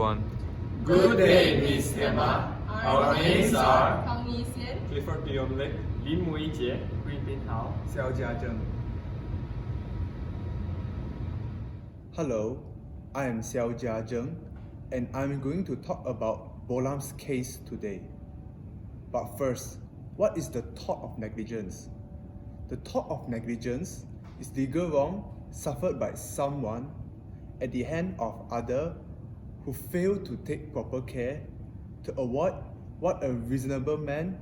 everyone. Good day, Miss Emma. Our names are Kang Misian, Clifford Biomlik, Lin Muijie, Green Bin Hao, Xiao Jiazheng. Hello, I am Xiao Jiazheng, and I'm going to talk about Bolam's case today. But first, what is the tort of negligence? The tort of negligence is legal wrong suffered by someone at the hand of other who fail to take proper care to avoid what a reasonable man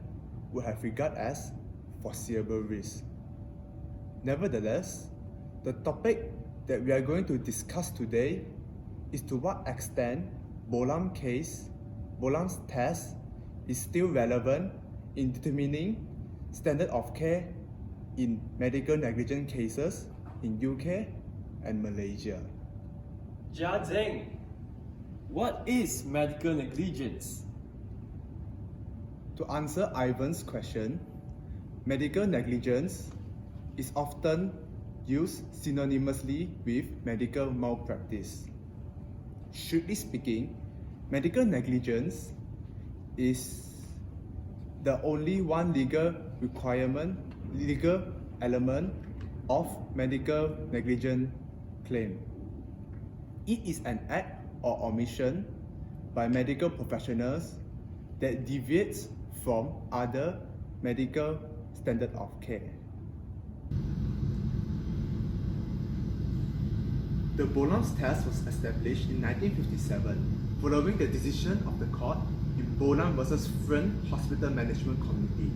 would have regarded as foreseeable risk. Nevertheless, the topic that we are going to discuss today is to what extent Bolam's test is still relevant in determining standard of care in medical negligence cases in UK and Malaysia. Jiazheng, what is medical negligence? To answer Ivan's question, medical negligence is often used synonymously with medical malpractice. Strictly speaking, medical negligence is the only one legal element of medical negligence claim. It is an act or omission by medical professionals that deviates from other medical standard of care. The Bolam's test was established in 1957 following the decision of the court in Bolam vs. Friend Hospital Management Committee,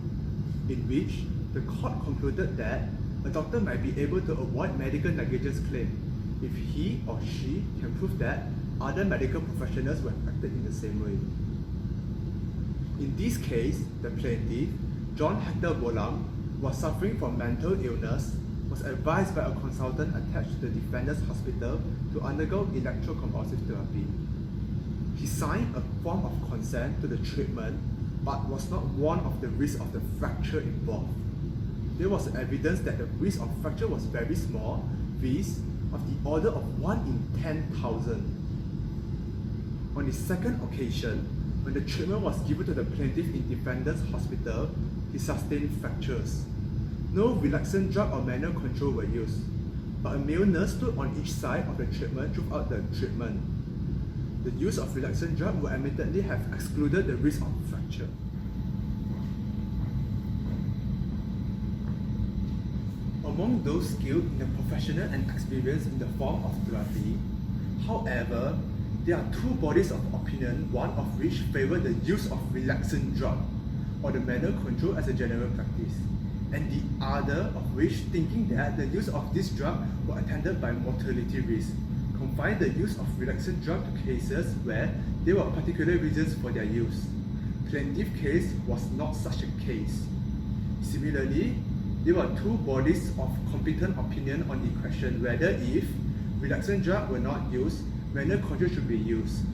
in which the court concluded that a doctor might be able to avoid medical negligence claim if he or she can prove that other medical professionals were acted in the same way. In this case, the plaintiff, John Hector Bolam, was suffering from mental illness, was advised by a consultant attached to the defendant's hospital to undergo electroconvulsive therapy. He signed a form of consent to the treatment but was not warned of the risk of the fracture involved. There was evidence that the risk of fracture was very small, viz. Of the order of 1 in 10,000. On the second occasion, when the treatment was given to the plaintiff in defendant's hospital, he sustained fractures. No relaxant drug or manual control were used, but a male nurse stood on each side of the treatment throughout the treatment. The use of relaxant drug would admittedly have excluded the risk of fracture. Among those skilled in the professional and experienced in the form of therapy, however, there are two bodies of opinion, one of which favor the use of relaxant drug or the manual control as a general practice, and the other of which thinking that the use of this drug was attended by mortality risk, confine the use of relaxant drug to cases where there were particular reasons for their use. Plaintiff's case was not such a case. Similarly, there were two bodies of competent opinion on the question whether if relaxant drugs were not used, manual control should be used.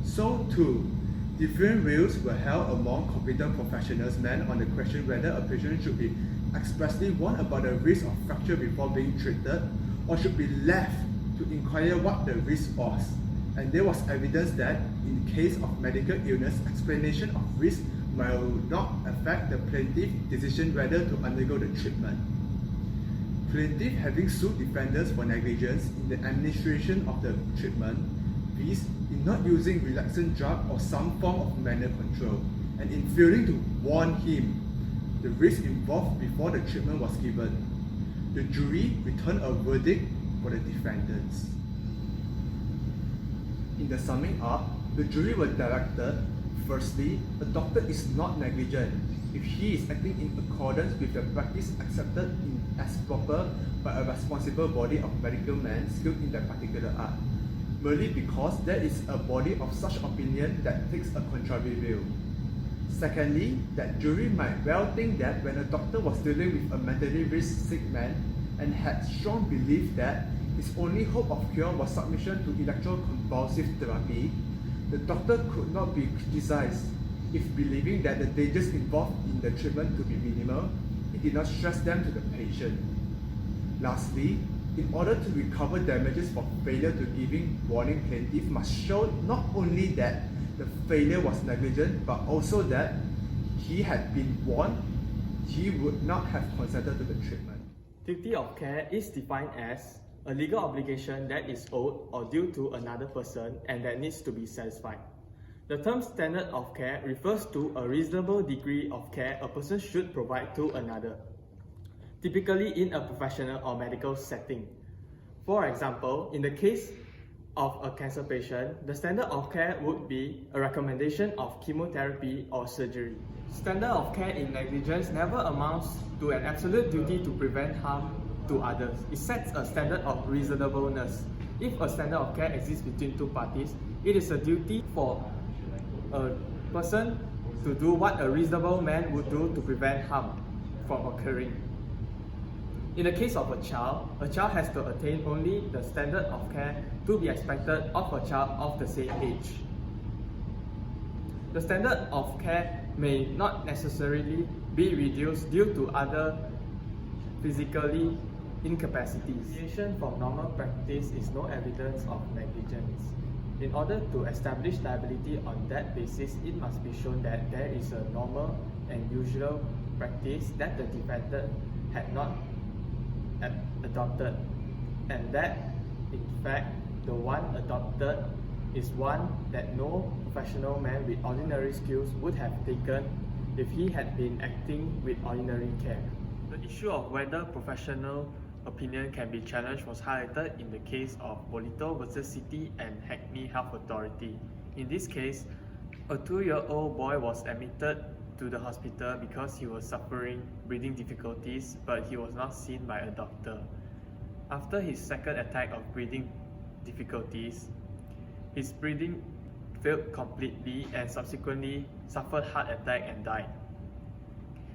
So too, different views were held among competent professionals men on the question whether a patient should be expressly warned about the risk of fracture before being treated or should be left to inquire what the risk was. And there was evidence that in the case of medical illness, explanation of risk might not affect the plaintiff's decision whether to undergo the treatment. Plaintiff having sued defendants for negligence in the administration of the treatment, viz. in not using relaxant drug or some form of manual control, and in failing to warn him the risk involved before the treatment was given. The jury returned a verdict for the defendants. In the summing up, the jury were directed: firstly, a doctor is not negligent if he is acting in accordance with the practice accepted as proper by a responsible body of medical men skilled in that particular art, merely because there is a body of such opinion that takes a contrary view. Secondly, that jury might well think that when a doctor was dealing with a mentally sick man and had strong belief that his only hope of cure was submission to electroconvulsive therapy, the doctor could not be criticized if, believing that the dangers involved in the treatment to be minimal, he did not stress them to the patient. Lastly, In order to recover damages for failure to giving warning, plaintiff must show not only that the failure was negligent, but also that he had been warned he would not have consented to the treatment. Duty of care is defined as a legal obligation that is owed or due to another person and that needs to be satisfied. The term standard of care refers to a reasonable degree of care a person should provide to another, typically in a professional or medical setting. For example, in the case of a cancer patient, the standard of care would be a recommendation of chemotherapy or surgery. Standard of care in negligence never amounts to an absolute duty to prevent harm to others. It sets a standard of reasonableness. If a standard of care exists between two parties, it is a duty for a person to do what a reasonable man would do to prevent harm from occurring. In the case of a child has to attain only the standard of care to be expected of a child of the same age. The standard of care may not necessarily be reduced due to other physically incapacities. Deviation from normal practice is no evidence of negligence. In order to establish liability on that basis, it must be shown that there is a normal and usual practice that the defendant had not adopted, and that, in fact, the one adopted is one that no professional man with ordinary skills would have taken if he had been acting with ordinary care. The issue of whether professional opinion can be challenged was highlighted in the case of Bolam vs. City and Hackney Health Authority. In this case, a 2-year-old boy was admitted to the hospital because he was suffering breathing difficulties, but he was not seen by a doctor. After his second attack of breathing difficulties, his breathing failed completely and subsequently suffered heart attack and died.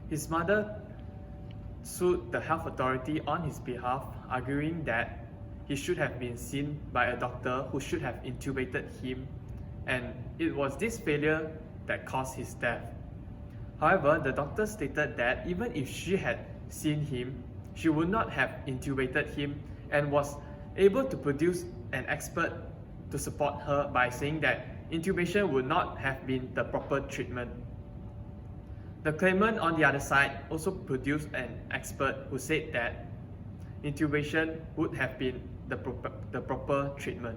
His mother sued the health authority on his behalf, arguing that he should have been seen by a doctor who should have intubated him, and it was this failure that caused his death. However, the doctor stated that even if she had seen him, she would not have intubated him, and was able to produce an expert to support her by saying that intubation would not have been the proper treatment. The claimant on the other side also produced an expert who said that intubation would have been the proper treatment.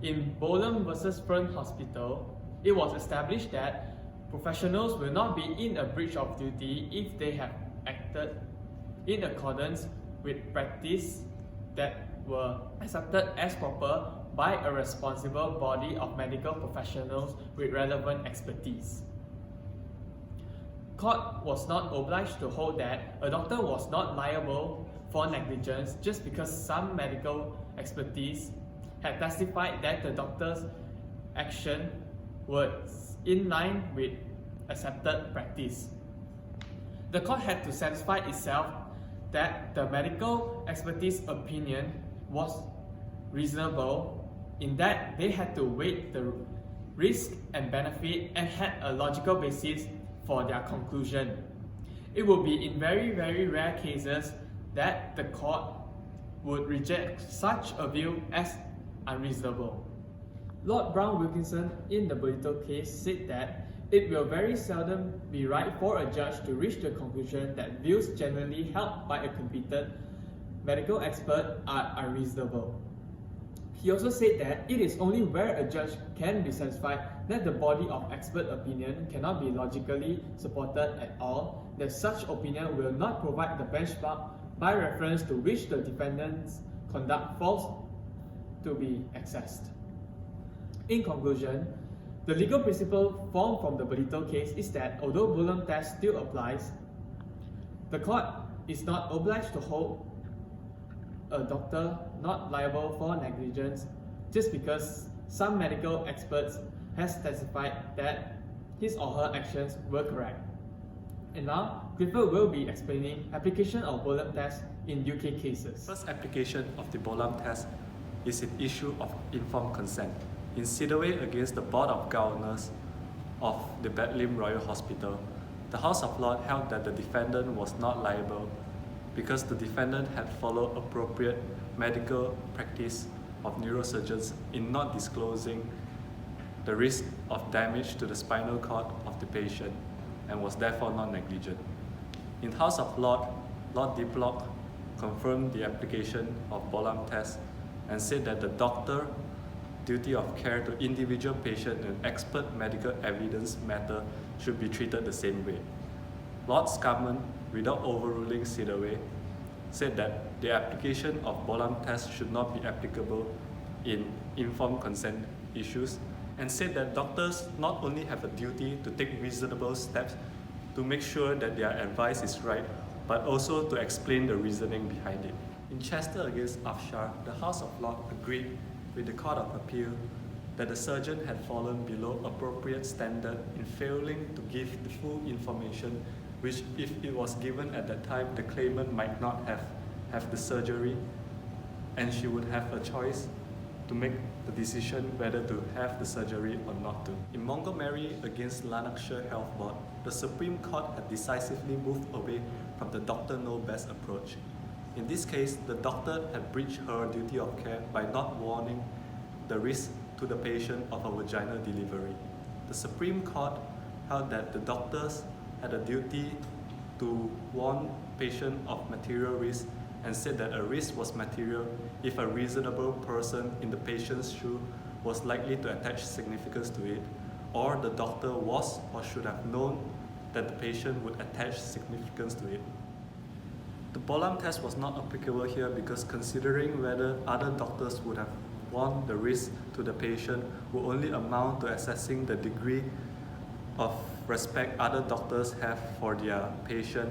In Bolam vs. Fern Hospital, it was established that professionals will not be in a breach of duty if they have acted in accordance with practice that were accepted as proper by a responsible body of medical professionals with relevant expertise. Court was not obliged to hold that a doctor was not liable for negligence just because some medical expertise had testified that the doctor's action was in line with accepted practice. The court had to satisfy itself that the medical expertise opinion was reasonable in that they had to weigh the risk and benefit and had a logical basis for their conclusion. It would be in very rare cases that the court would reject such a view as unreasonable. Lord Brown Wilkinson in the Bolam case said that it will very seldom be right for a judge to reach the conclusion that views generally held by a competent medical expert are unreasonable. He also said that it is only where a judge can be satisfied that the body of expert opinion cannot be logically supported at all, that such opinion will not provide the benchmark by reference to which the defendant's conduct falls to be accessed. In conclusion, the legal principle formed from the Bolam case is that although Bolam test still applies, the court is not obliged to hold a doctor not liable for negligence just because some medical experts has testified that his or her actions were correct. And now, Clifford will be explaining application of Bolam test in UK cases. First application of the Bolam test is an issue of informed consent. In Sidaway against the Board of Governors of the Bolam Royal Hospital, the House of Lords held that the defendant was not liable because the defendant had followed appropriate medical practice of neurosurgeons in not disclosing the risk of damage to the spinal cord of the patient and was therefore not negligent. In House of Lord Diplock confirmed the application of Bolam test and said that the doctor duty of care to individual patient and expert medical evidence matter should be treated the same way. Lord Scarman, without overruling Sidaway, said that the application of Bolam test should not be applicable in informed consent issues and said that doctors not only have a duty to take reasonable steps to make sure that their advice is right, but also to explain the reasoning behind it. In Chester against Afshar, the House of Lords agreed with the Court of Appeal that the surgeon had fallen below appropriate standard in failing to give the full information which, if it was given at that time, the claimant might not have the surgery and she would have a choice to make the decision whether to have the surgery or not to. In Montgomery against Lanarkshire Health Board, the Supreme Court had decisively moved away from the doctor know best approach. In this case, the doctor had breached her duty of care by not warning the risk to the patient of a vaginal delivery. The Supreme Court held that the doctors had a duty to warn patient of material risk and said that a risk was material if a reasonable person in the patient's shoe was likely to attach significance to it, or the doctor was or should have known that the patient would attach significance to it. The Bolam test was not applicable here because considering whether other doctors would have warned the risk to the patient would only amount to assessing the degree of respect other doctors have for their patient,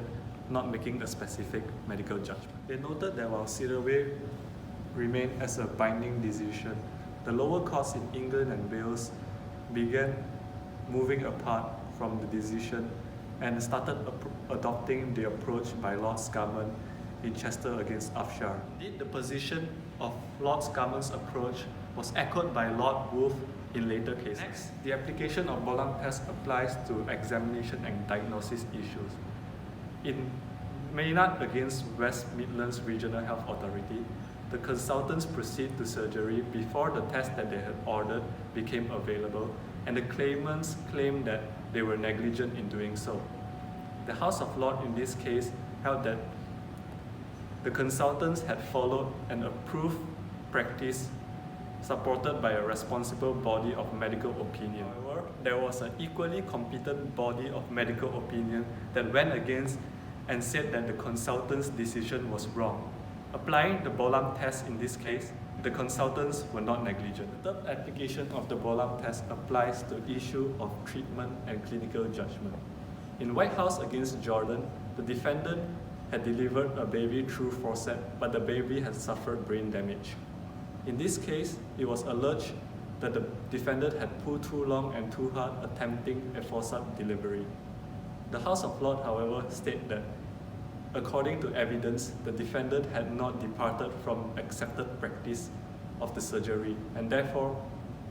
not making a specific medical judgment. They noted that while Sidaway remained as a binding decision, the lower courts in England and Wales began moving apart from the decision and started adopting the approach by Lord Scarman in Chester against Afshar. Indeed, the position of Lord Scarman's approach was echoed by Lord Wolfe in later cases. Next, the application of Bolam test applies to examination and diagnosis issues. In Maynard against West Midlands Regional Health Authority, the consultants proceed to surgery before the test that they had ordered became available, and the claimants claimed that they were negligent in doing so. The House of Lords in this case held that the consultants had followed an approved practice supported by a responsible body of medical opinion. However, there was an equally competent body of medical opinion that went against and said that the consultant's decision was wrong. Applying the Bolam test in this case, the consultants were not negligent. The third application of the Bolam test applies to issue of treatment and clinical judgment. In White House against Jordan, the defendant had delivered a baby through forceps, but the baby had suffered brain damage. In this case, it was alleged that the defendant had pulled too long and too hard attempting a forceps delivery. The House of Lords, however, stated that according to evidence, the defendant had not departed from accepted practice of the surgery, and therefore,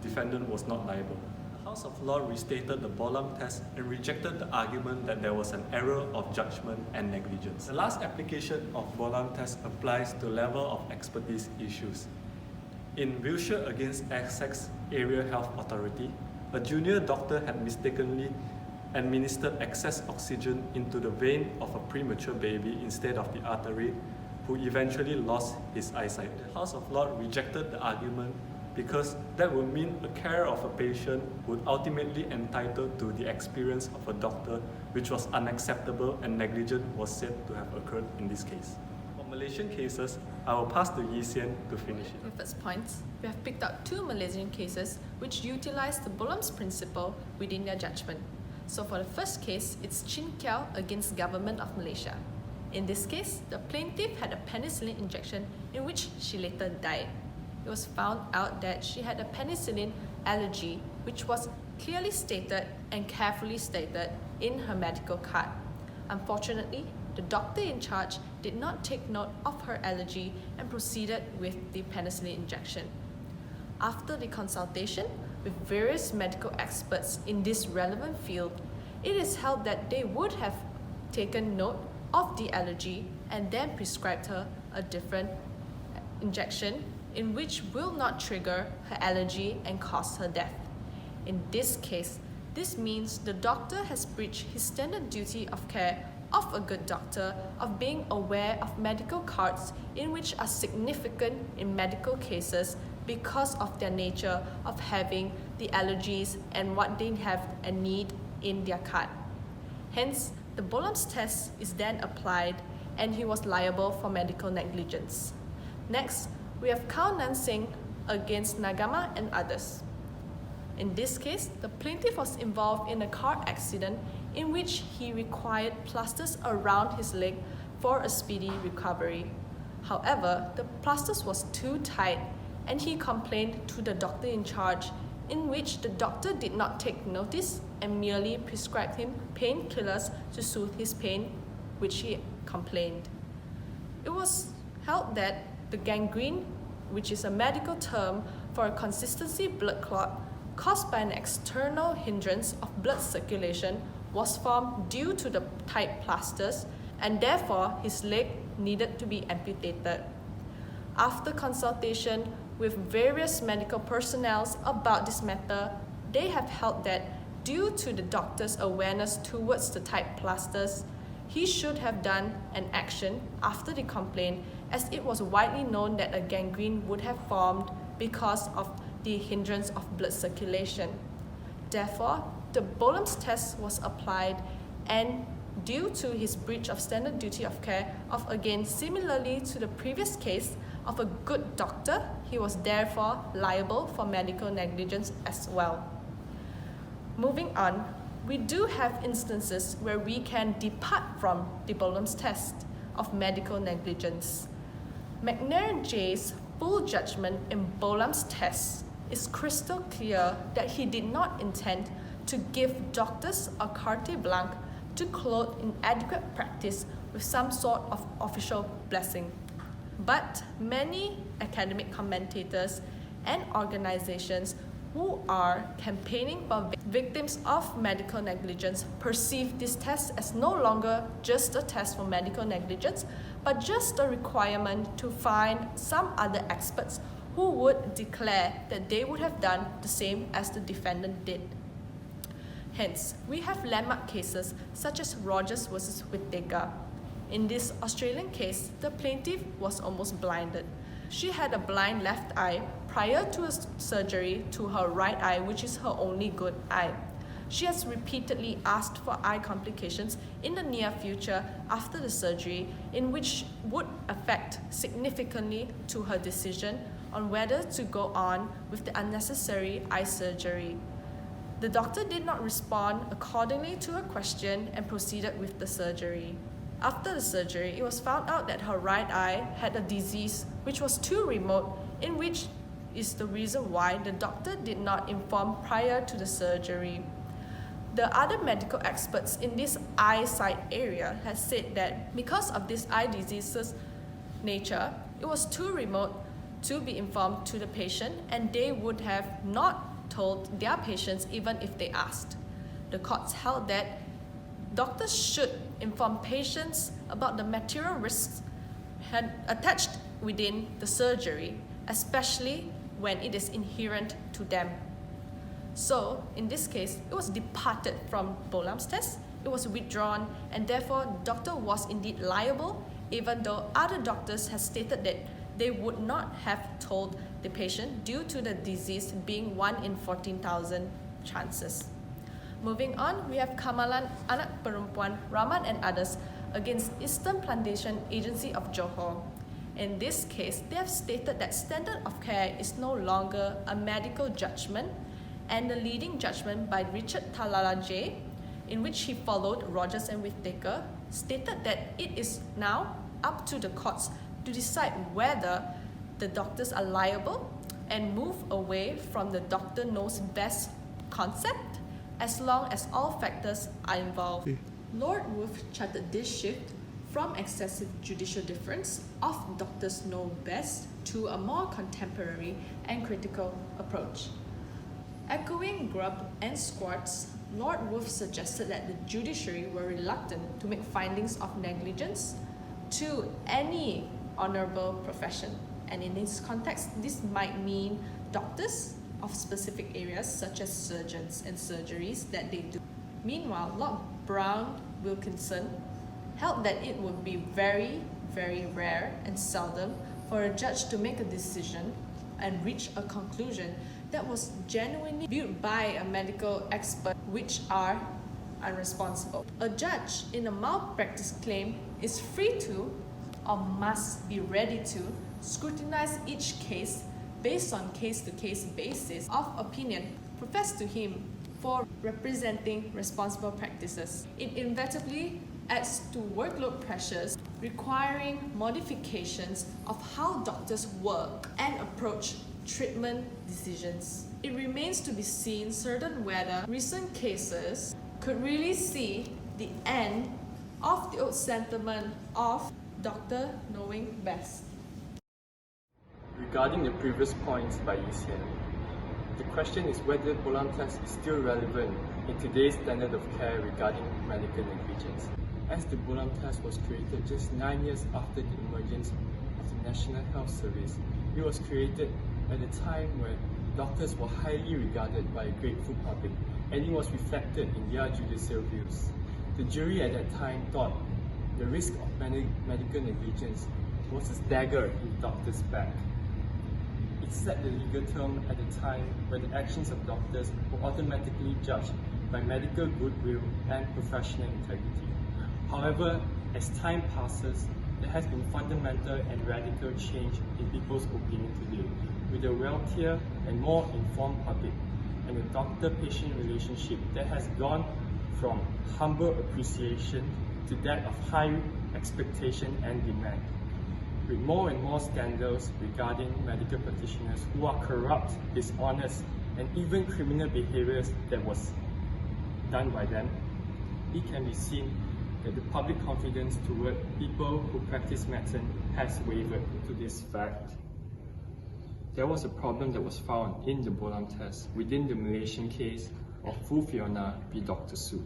the defendant was not liable. The House of Lords restated the Bolam test and rejected the argument that there was an error of judgment and negligence. The last application of Bolam test applies to level of expertise issues. In Wiltshire against Essex Area Health Authority, a junior doctor had mistakenly administered excess oxygen into the vein of a premature baby instead of the artery, who eventually lost his eyesight. The House of Lords rejected the argument because that would mean the care of a patient would ultimately entitle to the experience of a doctor, which was unacceptable, and negligence was said to have occurred in this case. For Malaysian cases, I will pass to Yi Xian to finish it. In first points, we have picked out two Malaysian cases which utilize the Bolam's principle within their judgment. So for the first case, it's Chin Kiao against Government of Malaysia. In this case, the plaintiff had a penicillin injection in which she later died. It was found out that she had a penicillin allergy, which was clearly stated and carefully stated in her medical card. Unfortunately, the doctor in charge did not take note of her allergy and proceeded with the penicillin injection. After the consultation with various medical experts in this relevant field, it is held that they would have taken note of the allergy and then prescribed her a different injection in which will not trigger her allergy and cause her death. In this case, this means the doctor has breached his standard duty of care of a good doctor of being aware of medical cards in which are significant in medical cases because of their nature of having the allergies and what they have and need in their card. Hence, the Bolam's test is then applied and he was liable for medical negligence. Next, we have Khao Nan Singh against Nagama and others. In this case, the plaintiff was involved in a car accident in which he required plasters around his leg for a speedy recovery. However, the plasters was too tight and he complained to the doctor in charge, in which the doctor did not take notice and merely prescribed him painkillers to soothe his pain, which he complained. It was held that the gangrene, which is a medical term for a consistency blood clot caused by an external hindrance of blood circulation, was formed due to the tight plasters, and therefore his leg needed to be amputated. After consultation with various medical personnel about this matter, they have held that due to the doctor's awareness towards the tight plasters, he should have done an action after the complaint, as it was widely known that a gangrene would have formed because of the hindrance of blood circulation. Therefore, the Bolam's test was applied, and due to his breach of standard duty of care of, again similarly to the previous case of a good doctor, he was therefore liable for medical negligence as well. Moving on, we do have instances where we can depart from the Bolam's test of medical negligence. McNair J's full judgment in Bolam's test is crystal clear that he did not intend to give doctors a carte blanche to clothe inadequate practice with some sort of official blessing. But many academic commentators and organizations who are campaigning for victims of medical negligence perceive this test as no longer just a test for medical negligence, but just a requirement to find some other experts who would declare that they would have done the same as the defendant did. Hence, we have landmark cases such as Rogers versus Whittaker. In this Australian case, the plaintiff was almost blinded. She had a blind left eye prior to a surgery to her right eye, which is her only good eye. She has repeatedly asked for eye complications in the near future after the surgery, in which would affect significantly to her decision on whether to go on with the unnecessary eye surgery. The doctor did not respond accordingly to her question and proceeded with the surgery. After the surgery, it was found out that her right eye had a disease which was too remote, in which is the reason why the doctor did not inform prior to the surgery. The other medical experts in this eyesight area had said that because of this eye disease's nature, it was too remote to be informed to the patient, and they would have not told their patients even if they asked. The courts held that doctors should inform patients about the material risks attached within the surgery, especially when it is inherent to them. So, in this case, it was departed from Bolam's test, it was withdrawn, and therefore the doctor was indeed liable, even though other doctors had stated that they would not have told the patient due to the disease being 1 in 14,000 chances. Moving on, we have Kamalan Anak Perempuan, Rahman and others against Eastern Plantation Agency of Johor. In this case, they have stated that standard of care is no longer a medical judgment, and the leading judgment by Richard Talala J, in which he followed Rogers and Whittaker, stated that it is now up to the courts to decide whether the doctors are liable and move away from the doctor knows best concept as long as all factors are involved. Lord Wolf charted this shift from excessive judicial difference of doctors know best to a more contemporary and critical approach. Echoing Grubb and Squartz, Lord Wolf suggested that the judiciary were reluctant to make findings of negligence to any honorable profession. And in this context, this might mean doctors of specific areas such as surgeons and surgeries that they do. Meanwhile, Lord Brown Wilkinson held that it would be very, very rare and seldom for a judge to make a decision and reach a conclusion that was genuinely viewed by a medical expert, which are unresponsible. A judge in a malpractice claim is free to, or must be ready to, scrutinize each case based on case-to-case basis of opinion professed to him for representing responsible practices. It inevitably adds to workload pressures, requiring modifications of how doctors work and approach treatment decisions. It remains to be seen certain whether recent cases could really see the end of the old sentiment of doctor knowing best. Regarding the previous points by Yi Xian, the question is whether Bolam test is still relevant in today's standard of care regarding medical negligence. As the Bolam test was created just 9 years after the emergence of the National Health Service, it was created at a time when doctors were highly regarded by a grateful public, and it was reflected in their judicial views. The jury at that time thought the risk of medical negligence was a dagger in the doctor's back. It set the legal term at a time when the actions of doctors were automatically judged by medical goodwill and professional integrity. However, as time passes, there has been fundamental and radical change in people's opinion today, with a wealthier and more informed public, and a doctor-patient relationship that has gone from humble appreciation to that of high expectation and demand. With more and more scandals regarding medical practitioners who are corrupt, dishonest, and even criminal behaviors that was done by them, it can be seen that the public confidence toward people who practice medicine has wavered. To this fact, there was a problem that was found in the Bolam test within the Malaysian case of Fu Fiona v. Dr. Su,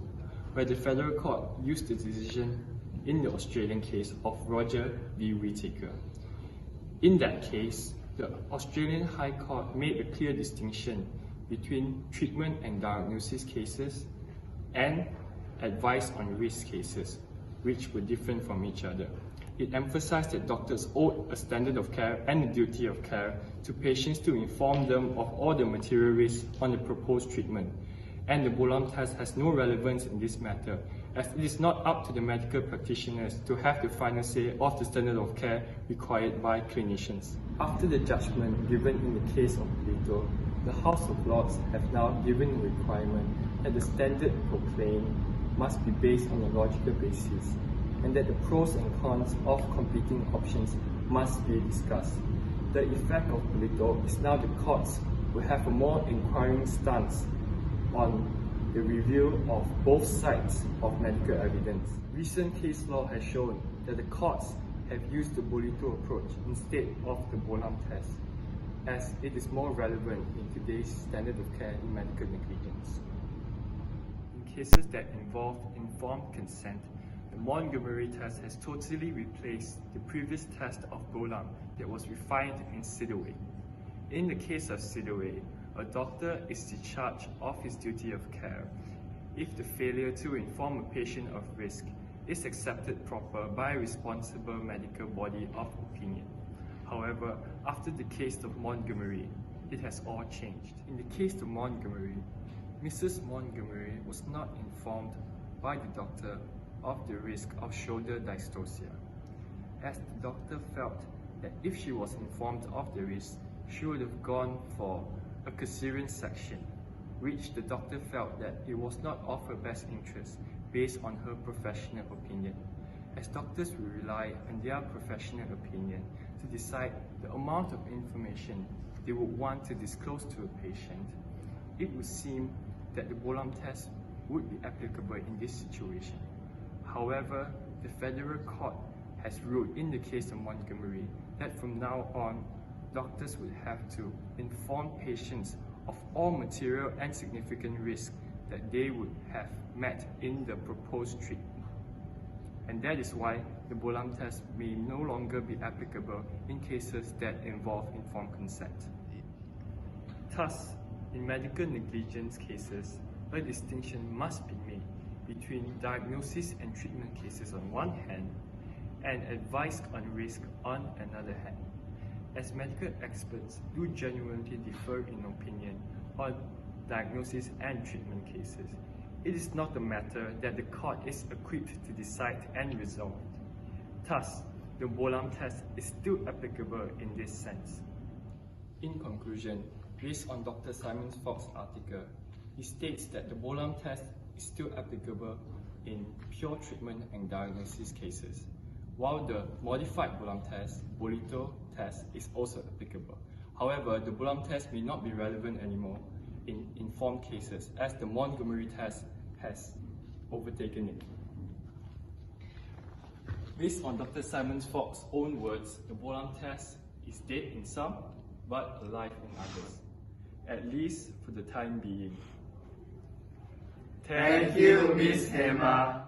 where the federal court used the decision in the Australian case of Roger v. Whittaker. In that case, the Australian High Court made a clear distinction between treatment and diagnosis cases and advice on risk cases, which were different from each other. It emphasized that doctors owed a standard of care and a duty of care to patients to inform them of all the material risks on the proposed treatment. And the Bolam test has no relevance in this matter, as it is not up to the medical practitioners to have the final say of the standard of care required by clinicians. After the judgment given in the case of Plato, the House of Lords have now given a requirement that the standard proclaimed must be based on a logical basis, and that the pros and cons of competing options must be discussed. The effect of Plato is now the courts will have a more inquiring stance on the review of both sides of medical evidence. Recent case law has shown that the courts have used the Bolito approach instead of the Bolam test, as it is more relevant in today's standard of care in medical negligence. In cases that involve informed consent, the Montgomery test has totally replaced the previous test of Bolam that was refined in Sidaway. In the case of Sidaway, a doctor is discharged of his duty of care if the failure to inform a patient of risk is accepted proper by a responsible medical body of opinion. However, after the case of Montgomery, it has all changed. In the case of Montgomery, Mrs. Montgomery was not informed by the doctor of the risk of shoulder dystocia, as the doctor felt that if she was informed of the risk, she would have gone for a caesarean section, which the doctor felt that it was not of her best interest based on her professional opinion, as doctors will rely on their professional opinion to decide the amount of information they would want to disclose to a patient. It would seem that the Bolam test would be applicable in this situation. However, the federal court has ruled in the case of Montgomery that from now on, doctors would have to inform patients of all material and significant risks that they would have met in the proposed treatment. and that is why the Bolam test may no longer be applicable in cases that involve informed consent. Thus, in medical negligence cases, a distinction must be made between diagnosis and treatment cases on one hand and advice on risk on another hand. As medical experts do genuinely differ in opinion on diagnosis and treatment cases, it is not a matter that the court is equipped to decide and resolve. Thus, the Bolam test is still applicable in this sense. In conclusion, based on Dr. Simon Fox's article, he states that the Bolam test is still applicable in pure treatment and diagnosis cases, while the modified Bolam test, Bolito test, is also applicable. However, the Bolam test may not be relevant anymore in informed cases, as the Montgomery test has overtaken it. Based on Dr. Simon Fox's own words, the Bolam test is dead in some, but alive in others, at least for the time being. Thank you, Miss Hema.